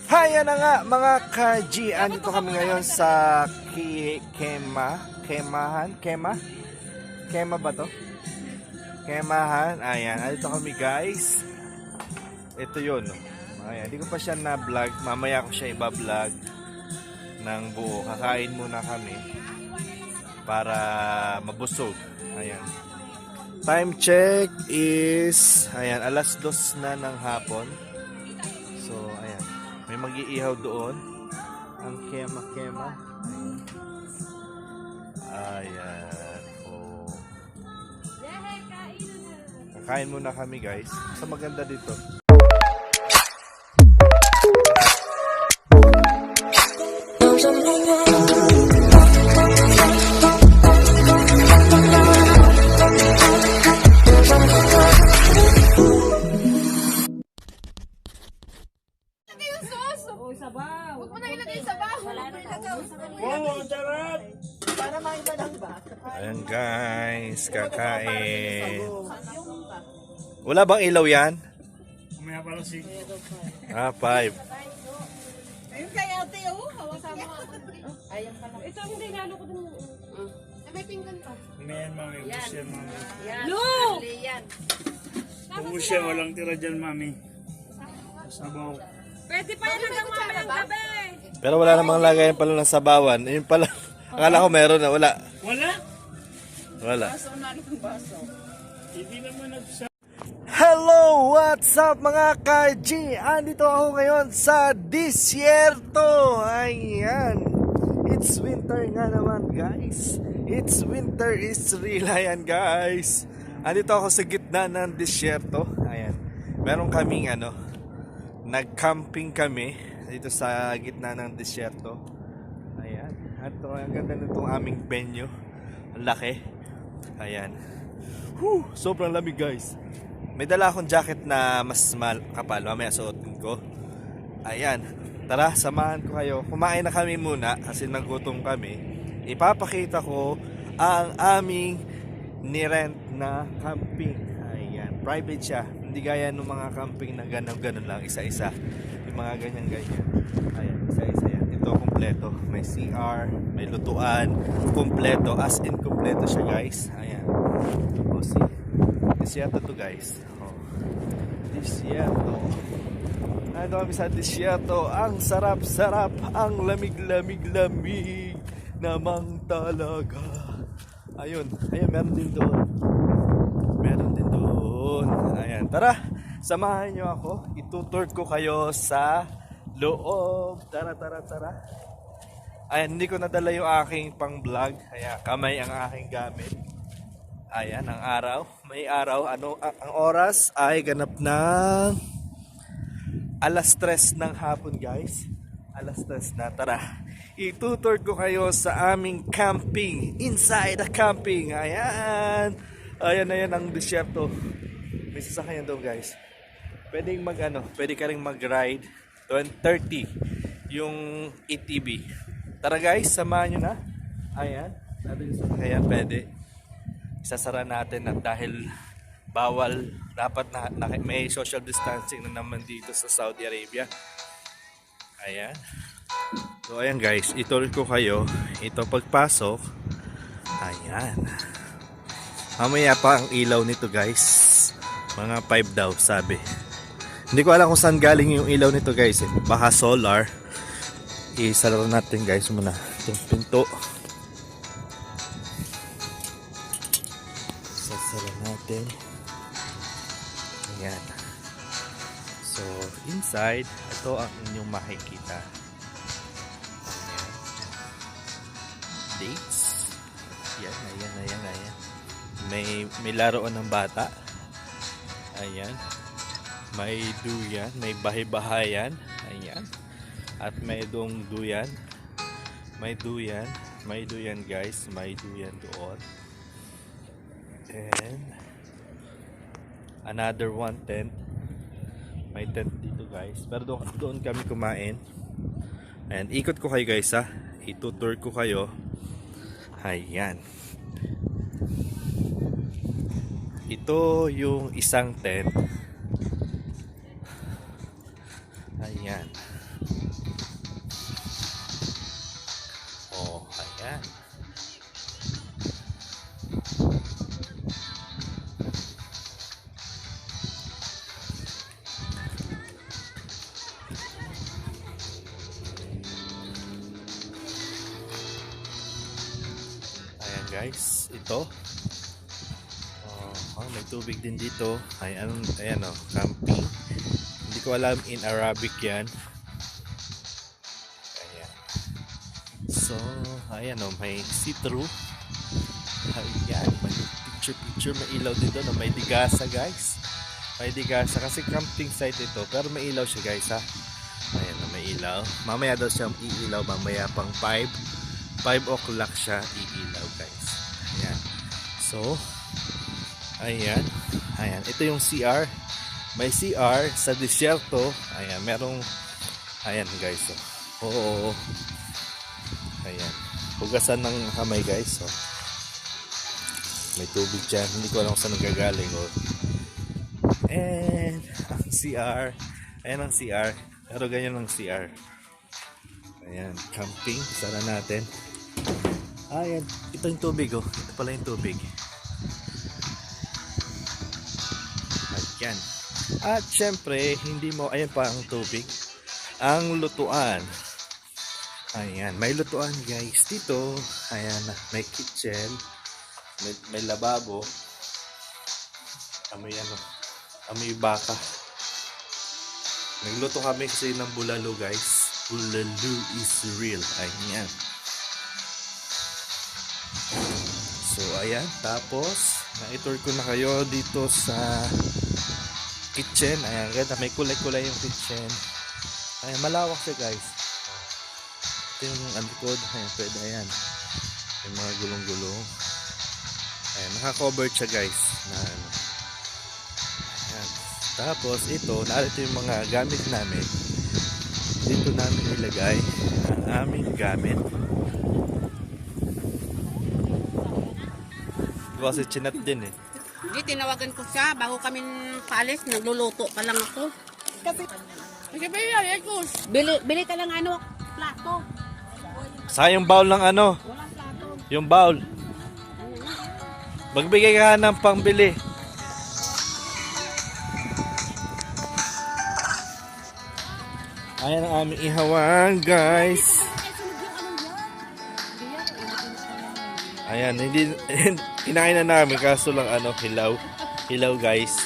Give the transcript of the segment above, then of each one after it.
Hi, na nga mga ka-G. Andito kami ngayon sa Kema ba to? Kemahan. Ayan, andito kami guys. Ito yun. Ayan, hindi ko pa siya na-vlog. Mamaya ko siya iba-vlog ng buo. Kakain muna kami para mabusog. Ayan. Time check is alas 2 na ng hapon. So, ayan. May mag-iihaw doon. Ang kema. Ayan. Oh. Kakain muna kami guys. Sa maganda dito. Huwag mo na ilagay sa baho. Wow, sarap! Para maiba lang ba? Ayan guys, kakain. Wala bang ilaw yan? Umaya pala si... 5. Ayun kay ate, hawasan mo. Ayan pala. Ito ang regalo ko dun. May pinggan pa. Umayan, mami. Ubus yan, mami. No! Ubus yan, walang tira dyan, mami. Sabaw. Pwede pa yan hanggang mamayang gabi. Pero wala namang lagayan pala ng sabawan. Yun pala. Akala ko meron na. Wala. Wala? Hindi naman nagsa... Hello! What's up mga ka-G? Andito ako ngayon sa disyerto. Ayan. It's winter nga naman guys. It's winter is real. Ayan guys. Andito ako sa gitna ng disyerto. Ayan. Meron kaming nag-camping kami dito sa gitna ng disyerto. Ayan. At ang ganda nitong aming venue. Ang laki. Ayan. Sobrang lamig guys. May dala akong jacket na mas kapal. Mamaya suotin ko. Ayan. Tara, samahan ko kayo. Kumain na kami muna kasi nagutom kami. Ipapakita ko ang aming nirent na camping. Ayan. Private siya. Hindi gaya ng mga camping na ganun lang. Isa-isa. Yung mga ganyan-ganyan. Ayan. Isa-isa yan. Ito kompleto. May CR. May lutuan. Kompleto. As in kompleto siya guys. Ayan. O see. Disyerto to guys. Oh. Disyerto. Nandito kami sa disyerto. Ang sarap-sarap. Ang lamig-lamig-lamig namang talaga. Ayun. Ayun, meron din doon. Meron din doon. Ayan. Tara. Samahan nyo ako. Itutour ko kayo sa loob. Tara. Ayan. Hindi ko nadala yung aking pang vlog. Kaya kamay ang aking gamit. Ayan, ang araw. May araw. Ang oras ay ganap ng alas 3 ng hapon, guys. Alas 3 na. Tara. Itutour ko kayo sa aming camping. Inside the camping. Ayan. Ayan ang disyerto. May sasakyan doon, guys. Pwede ka ring mag-ride. 30 yung ATV. Tara, guys. Samahan nyo na. Ayan. Natin yung sasakyan. Pwede. Isasara natin at dahil bawal, dapat na may social distancing na naman dito sa Saudi Arabia. Ayan. So ayan guys, ituloy ko kayo. Ito pagpasok. Ayan. Mamaya pa ang ilaw nito guys. Mga 5 daw sabi. Hindi ko alam kung saan galing yung ilaw nito guys. Baka solar. Isara natin guys muna itong pinto. Sasara natin. Ayan. So, inside, ito ang inyong makikita. Ayan. Dates. Ayan. May laruan ng bata. Ayan. May duyan. May bahay-bahayan. Ayan. At may doong duyan. May duyan guys. May duyan doon. And another one tent. May tent dito guys. Pero doon kami kumain. And ikot ko kayo guys ha. Itutour ko kayo. Ayan. Ito yung isang tent. Ayan. guys, ito. May tubig din dito. Ayan oh, camping. Hindi ko alam in Arabic yan. Ayan. So, ayan oh, may see-through. Ayan, may picture, may ilaw dito na may digasa guys. May digasa kasi camping site ito, pero may ilaw siya guys ha. Ayan na may ilaw. Mamaya daw siya iilaw, mamaya pang 5 o'clock siya iilaw guys. Ayan. So, ayan. Ito yung CR. May CR sa disyerto. Ayan, merong ayan guys. Oo. Ayan. Hugasan ng kamay guys. May tubig dyan. Hindi ko alam kung saan nagagaling. And ang CR. Ayan ang CR. Pero ganyan ang CR. Ayan, camping. Sara natin. Ayan, ito yung tubig oh. Ito pala yung tubig. Ayan. At syempre, hindi mo, ayan pa ang tubig. Ang lutuan. Ayan, may lutuan guys dito. Ayan, may kitchen. May lababo. Amoy baka. Nagluto kami kasi ng bulalo guys. Bulalo is real. Ayan. So ayan, tapos na-tour ko na kayo dito sa kitchen. Ayan, ganda, may kulay-kulay yung kitchen. Ayan, malawak siya guys. Ito yung alikod. Ayan, pwede ayan. Yung mga gulong-gulong. Ayan, naka-cover siya guys. Ayan. Tapos ito, narito yung mga gamit namin. Dito namin ilagay ang aming gamit. Kasi chinat din eh. Hindi, tinawagan ko siya bago kami paalis. Nagluluto pa lang ako. Kasi bili ka lang plato. Sayang bowl ng ano? Walang plato. Yung bowl. Magbigay ka ng pangbili. Ayan ang aming ihawang guys. Ayan, hindi kinain na namin kaso lang hilaw guys.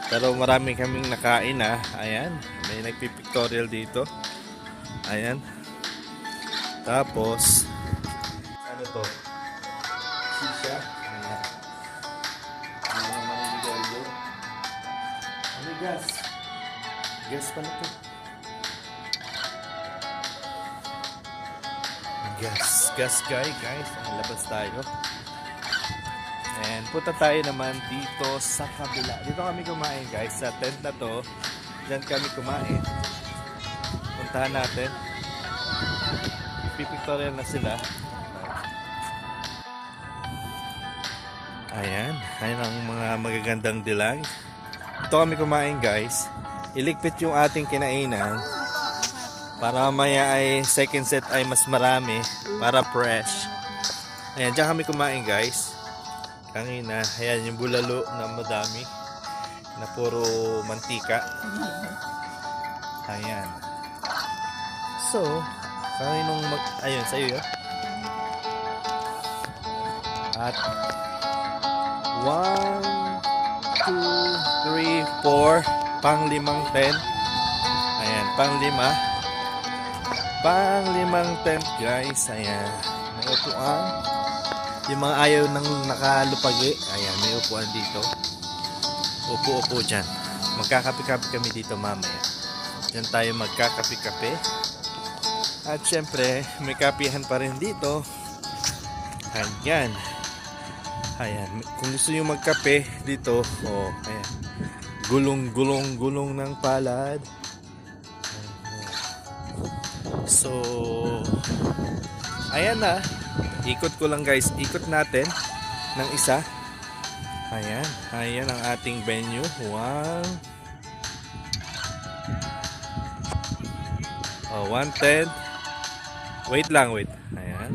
Pero marami kaming nakain na. Ayan, may nagpipictorial dito. Ayan. Tapos ano to? Sisha. Ayan. Ano gas? Gas pala to. Gas guys, labas tayo. And punta tayo naman dito sa kabila. Dito kami kumain guys, sa tent na to. Diyan kami kumain. Puntahan natin. Pipictorial na sila. Ayan ang mga magagandang dilag. Dito kami kumain guys. Iligpit yung ating kinainan. Para maya ay second set ay mas marami. Para fresh. Ayan, dyan kami kumain guys. Kanina, ayan yung bulalo na madami. Na puro mantika. Ayan. So, kaninong ayun, sa'yo yun. At 1, 2, 3, 4 pang-limang tent. Ayan, pang-lima. Pang-limang tent guys. Ayan, may upuan. Yung mga ayaw nang nakalupagi, ayan, may upuan dito. Upo-upo dyan. Magkakape-kape kami dito mamaya. Dyan tayo magkakape-kape. At syempre, may kapihan pa rin dito. Ayan. Ayan, kung gusto nyo magkape dito, ayan. Gulong ng palad. So, ayan na. Ikot ko lang guys. Ikot natin ng isa. Ayan ang ating venue. Wow. 110. Wait lang. Ayan.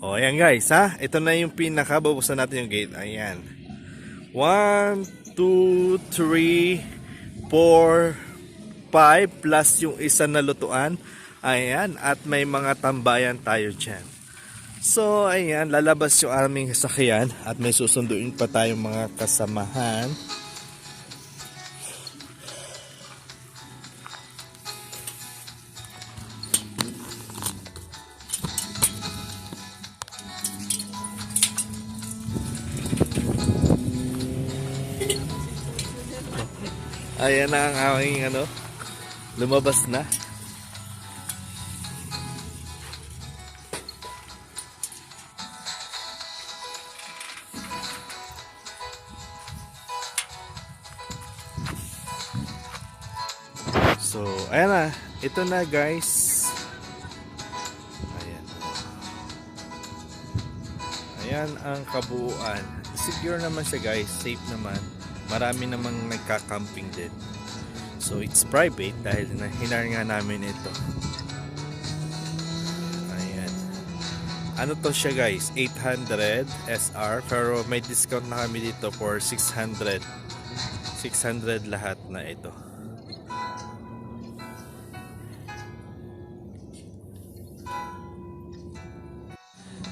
Ayan guys ha. Ito na yung pinaka. Babusan natin yung gate. Ayan. 1, 2, 3, 4, 4, 5 plus yung isa na lutuan. Ayan, at may mga tambayan tayo dyan. So, ayan, lalabas yung aming sasakyan at may susunduin pa tayong mga kasamahan. Ayan na ang aming lumabas na. So, ayan na. Ito na guys. Ayan. Ayan ang kabuuan. Secure naman siya guys. Safe naman. Marami namang nagka-camping din. So, it's private dahil hinar nga namin ito. Ayan. Ano to siya guys? 800 SR. Pero may discount na kami dito for 600. 600 lahat na ito.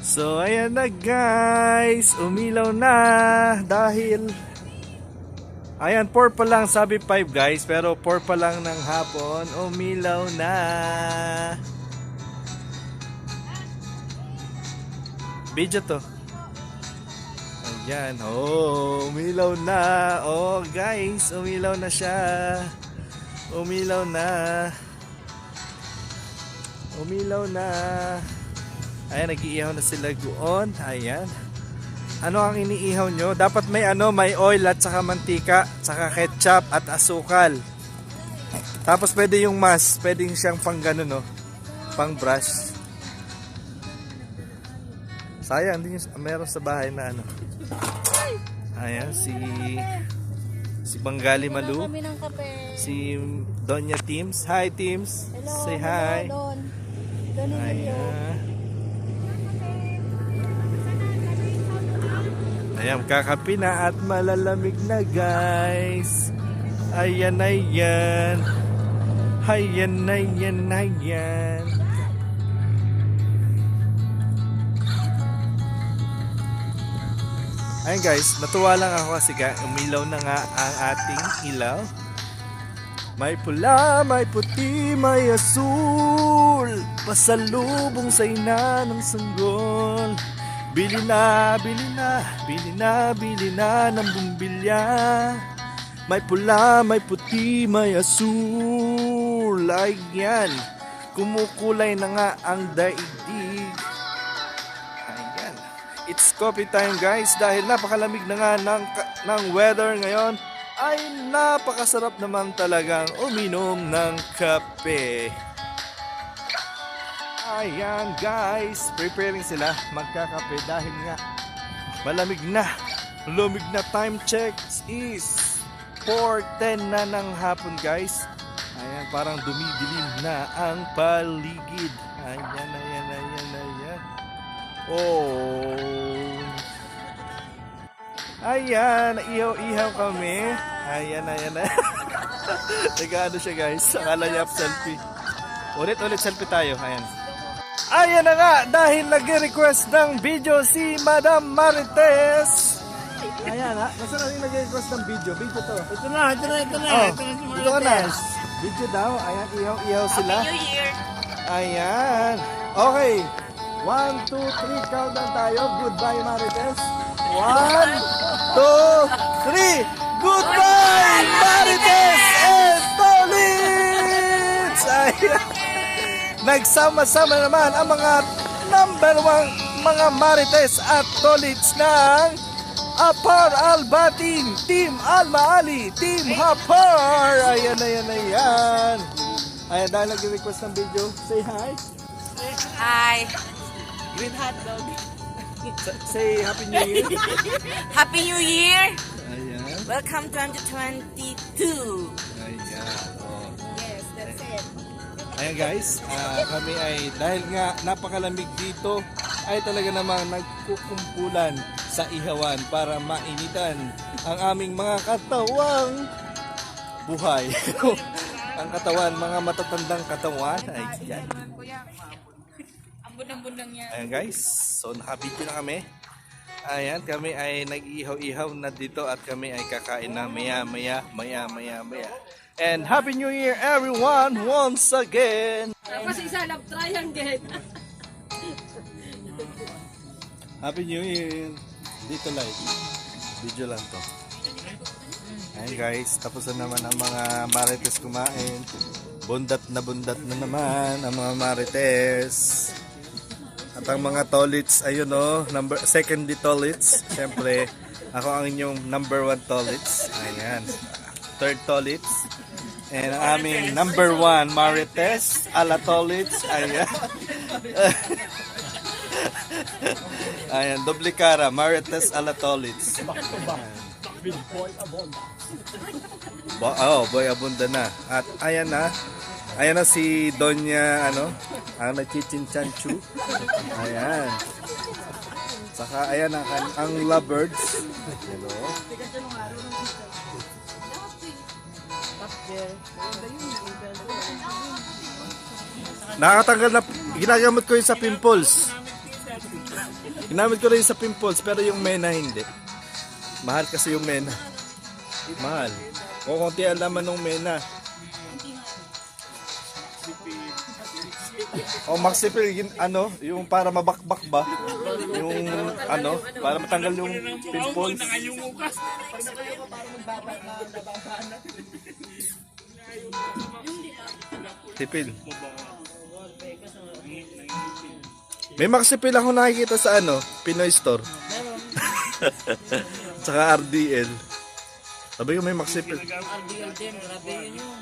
So, ayan na guys. Umilaw na dahil ayan, 4 pa lang, sabi 5 guys, pero 4 pa lang ng hapon, umilaw na. Video to. Ayan, oh, umilaw na. Oh guys, umilaw na siya. Umilaw na. Umilaw na. Ayan, nag-iihaw na sila doon. Ayan. Ano ang iniihaw nyo? Dapat may may oil at saka mantika, saka ketchup at asukal. Tapos pwede yung mas, pwedeng siyang pang gano'n, no? Pang brush. Sayang, hindi meron sa bahay na Ayan, si Bangali Malu. Si Donya Teams. Hi Teams. Hello, say hi. Don. Ayan. Ayan, kakapi na at malalamig na guys. Ayan, ayan. Ayan, ayan, ayan. Ayan guys, natuwa lang ako kasi umilaw na nga ang ating ilaw. May pula, may puti, may asul, pasalubong sa ina ng sanggol. Bili na, bili na, bili na, bili na ng bumbilya. May pula, may puti, may asul. Ayan, kumukulay na nga ang daigdig. Ayan, it's coffee time guys dahil napakalamig na nga ng weather ngayon. Ay napakasarap naman talagang uminom ng kape. Ayan guys, preparing sila magkakape dahil nga malamig na. Lumig na. Time check is 4:10 na ng hapon guys. Ayan, parang dumidilim na ang paligid. Ayan, ayan, ayan, ayan. Oh. Ayan, ihaw-ihaw kami. Ayan, ayan, ayan. Nag-ano siya guys, akala niya selfie. Ulit-ulit selfie tayo, ayan. Ayan na nga, dahil nag-request ng video si Madam Marites. Ayan ha, nasa na rin nag-request ng video? Video to. Ito na. Oh, ito ka na. Video daw, ayan, ihaw-ihaw sila. Happy New Year! Ayan. Okay. 1, 2, 3, countdown tayo. Goodbye Marites. 1, 2, 3. Goodbye Marites and Tolits! Ayan. Nagsama-sama naman ang mga number 1 mga Marites at Tolits ng Apar Albating, Team Almaali, Team Hapar. Ayan, ayan, ayan. Ayan, dahil nag-request ng video, say hi. Hi! Green hot dog. Say Happy New Year. Happy New Year! Ayan. Welcome 2022! Ayan. Oh. Yes, that's it. Ayan guys, kami ay dahil nga napakalamig dito ay talaga namang nagkukumpulan sa ihawan para mainitan ang aming mga katawang buhay. Ang katawan, mga matatandang katawan. Ay, yan. Ambon-ambon lang yan. Ayan guys, so nakabidyo na kami. Ayan, kami ay nag-ihaw-ihaw na dito at kami ay kakain na maya. And Happy New Year everyone once again! Tapos isa love triangle. Happy New Year! Dito live. Video lang to. Ayan guys, tapos na naman ang mga marites kumain. Bundat na naman ang mga marites. At ang mga tolits, ayun o, secondary tolits. Siyempre, ako ang inyong number 1 tolits. Ayan. Third tolits. And ang aming number 1 marites, ala tolits. Ayan. Ayan, doble cara, marites ala tolits. Boy abunda na. At ayan na. Ayan na si Donya, ang nagchichinchanchu. Ayan. Saka ayan ang lovebirds. Hello. Nakatanggal na, ginagamit ko yun sa pimples. Ginamit ko rin sa pimples, pero yung mena hindi. Mahal kasi yung mena. Mahal. O konti ang laman ng mena. O maxipil, yung para mabakbak ba? Yung para matanggal yung pimples. Tipil. May maxipil ako nakikita sa Pinoy Store. Tsaka RDL. Sabi ko may maxipil. RDL din, grabe yun.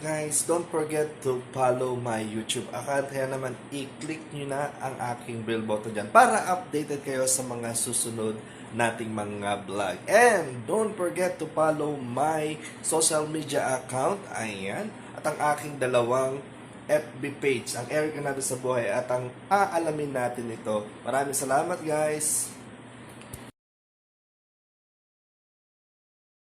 Guys, don't forget to follow my YouTube account. Kaya naman, i-click nyo na ang aking bell button dyan para updated kayo sa mga susunod nating mga vlog. And don't forget to follow my social media account. Ayan. At ang aking dalawang FB page, ang Eric Hernandez sa buhay at ang aalamin natin ito. Maraming salamat guys.